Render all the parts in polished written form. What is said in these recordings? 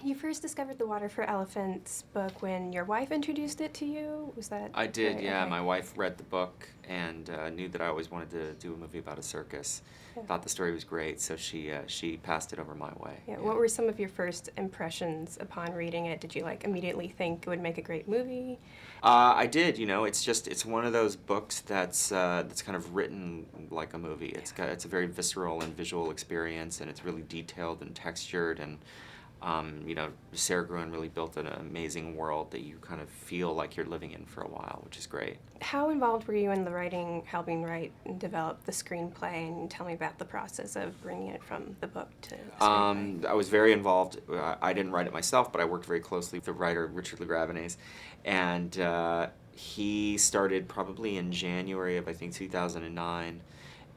You first discovered The Water for Elephants book when your wife introduced it to you? Was that I did, right? yeah. Okay. My wife read the book and knew that I always wanted to do a movie about a circus. Yeah. Thought the story was great, so she passed it over my way. Yeah. Yeah. What were some of your first impressions upon reading it? Did you like immediately think it would make a great movie? I did. It's one of those books that's kind of written like a movie. It's a very visceral and visual experience, and it's really detailed and textured. And Sarah Gruen really built an amazing world that you kind of feel like you're living in for a while, which is great. How involved were you in the writing, helping write and develop the screenplay? And tell me about the process of bringing it from the book to the screenplay. I was very involved. I didn't write it myself, but I worked very closely with the writer Richard LaGravenese, and he started probably in January of I think 2009,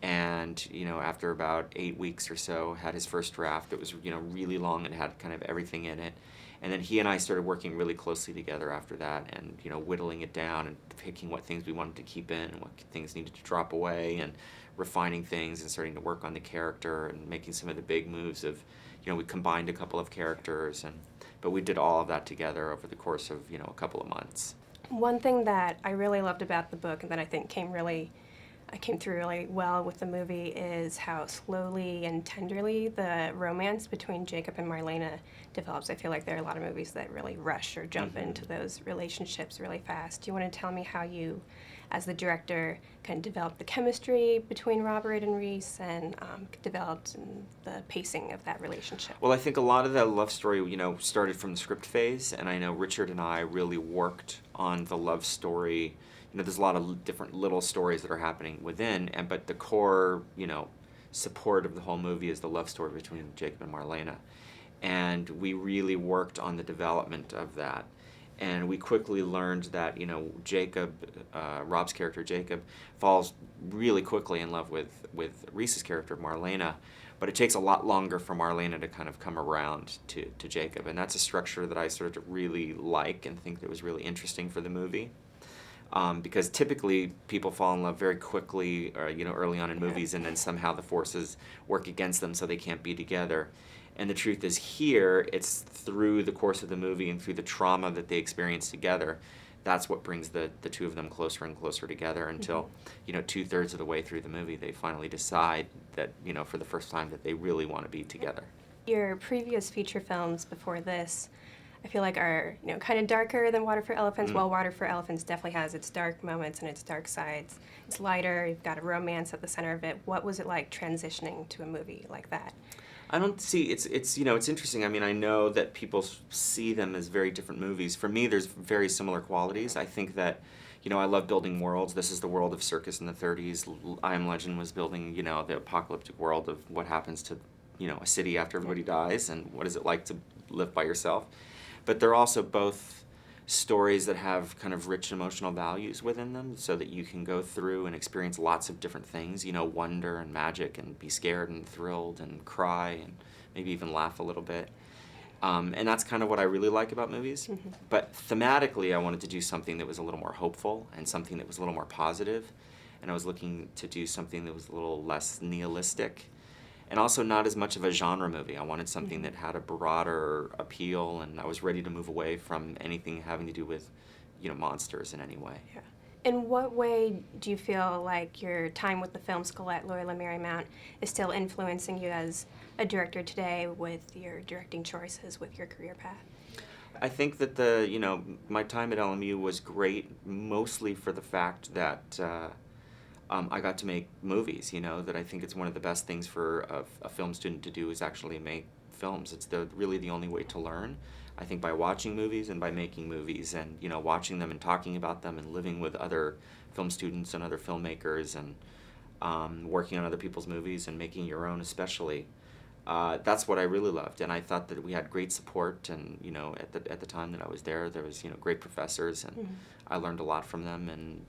and after about 8 weeks or so, had his first draft that was really long and had kind of everything in it. And then he and I started working really closely together after that, and whittling it down and picking what things we wanted to keep in and what things needed to drop away, and refining things and starting to work on the character and making some of the big moves of, we combined a couple of characters, but we did all of that together over the course of a couple of months. One thing that I really loved about the book and that I think came through really well with the movie is how slowly and tenderly the romance between Jacob and Marlena develops. I feel like there are a lot of movies that really rush or jump into those relationships really fast. Do you want to tell me how you, as the director, kind of developed the chemistry between Robert and Reese and developed the pacing of that relationship? Well, I think a lot of that love story, started from the script phase, and I know Richard and I really worked on the love story. There's a lot of different little stories that are happening within, but the core, support of the whole movie is the love story between Jacob and Marlena. And we really worked on the development of that. And we quickly learned that, Jacob, Rob's character, Jacob, falls really quickly in love with Reese's character, Marlena. But it takes a lot longer for Marlena to kind of come around to Jacob. And that's a structure that I sort of really like and think that was really interesting for the movie. Because typically people fall in love very quickly, early on in movies, and then somehow the forces work against them so they can't be together. And the truth is here, it's through the course of the movie and through the trauma that they experience together, that's what brings the two of them closer and closer together until, 2/3 of the way through the movie, they finally decide that, for the first time, that they really want to be together. Your previous feature films before this, I feel like are kind of darker than Water for Elephants. Well, Water for Elephants definitely has its dark moments and its dark sides. It's lighter. You've got a romance at the center of it. What was it like transitioning to a movie like that? I don't see it's interesting. I mean, I know that people see them as very different movies. For me, there's very similar qualities. I think that I love building worlds. This is the world of circus in the 30s. I Am Legend was building the apocalyptic world of what happens to a city after everybody dies, and what is it like to live by yourself. But they're also both stories that have kind of rich emotional values within them, so that you can go through and experience lots of different things, wonder and magic, and be scared and thrilled and cry and maybe even laugh a little bit. And that's kind of what I really like about movies. But thematically, I wanted to do something that was a little more hopeful and something that was a little more positive. And I was looking to do something that was a little less nihilistic, and also not as much of a genre movie. I wanted something that had a broader appeal, and I was ready to move away from anything having to do with, monsters in any way. Yeah. In what way do you feel like your time with the film school at Loyolan Marymount is still influencing you as a director today with your directing choices, with your career path? I think that my time at LMU was great, mostly for the fact that I got to make movies. That I think it's one of the best things for a film student to do is actually make films. It's really the only way to learn. I think by watching movies and by making movies, and watching them and talking about them and living with other film students and other filmmakers, and working on other people's movies and making your own especially. That's what I really loved, and I thought that we had great support. And at the time that I was there was great professors, and I learned a lot from them. And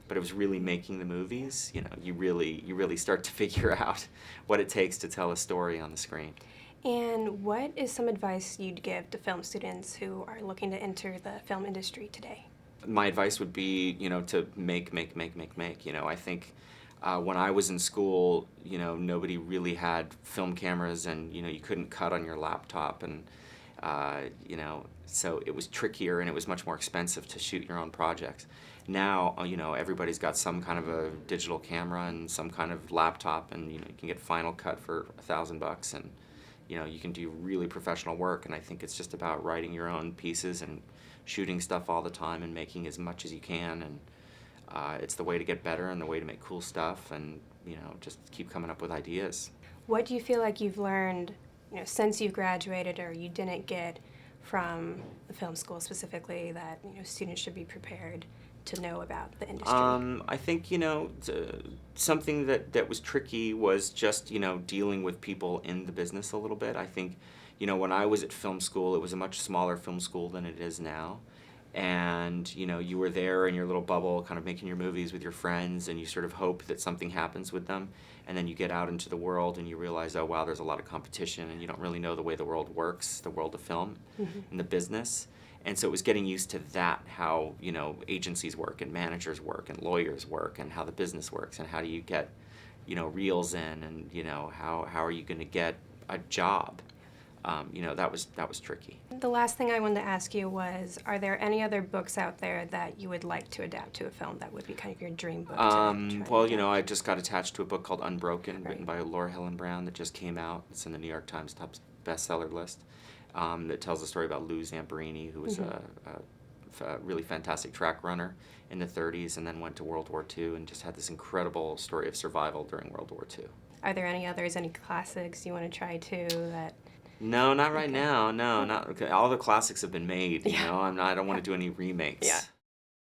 but it was really making the movies. You really start to figure out what it takes to tell a story on the screen. And what is some advice you'd give to film students who are looking to enter the film industry today? My advice would be, to make. I think when I was in school, nobody really had film cameras, and you couldn't cut on your laptop, and So it was trickier and it was much more expensive to shoot your own projects. Now, everybody's got some kind of a digital camera and some kind of laptop, and you can get Final Cut for $1,000, and you can do really professional work. And I think it's just about writing your own pieces and shooting stuff all the time and making as much as you can, and it's the way to get better and the way to make cool stuff, and just keep coming up with ideas. What do you feel like you've learned, since you've graduated or you didn't get from the film school specifically that students should be prepared to know about the industry? I think something that was tricky was just dealing with people in the business a little bit. I think when I was at film school, it was a much smaller film school than it is now. And you were there in your little bubble kind of making your movies with your friends, and you sort of hope that something happens with them, and then you get out into the world and you realize, oh wow, there's a lot of competition, and you don't really know the way the world works, the world of film and the business. And so it was getting used to that, how agencies work and managers work and lawyers work, and how the business works, and how do you get reels in, and how are you going to get a job. That was tricky. The last thing I wanted to ask you was, are there any other books out there that you would like to adapt to a film that would be kind of your dream book? I just got attached to a book called Unbroken, written Right. by Laura Hillen Brown, that just came out. It's in the New York Times top bestseller list. That tells the story about Lou Zamperini, who was a really fantastic track runner in the 30s, and then went to World War II and just had this incredible story of survival during World War II. Are there any others, any classics you want to try too that... No, not right Okay. now. No, not all the classics have been made. Yeah. I don't want to do any remakes. Yeah.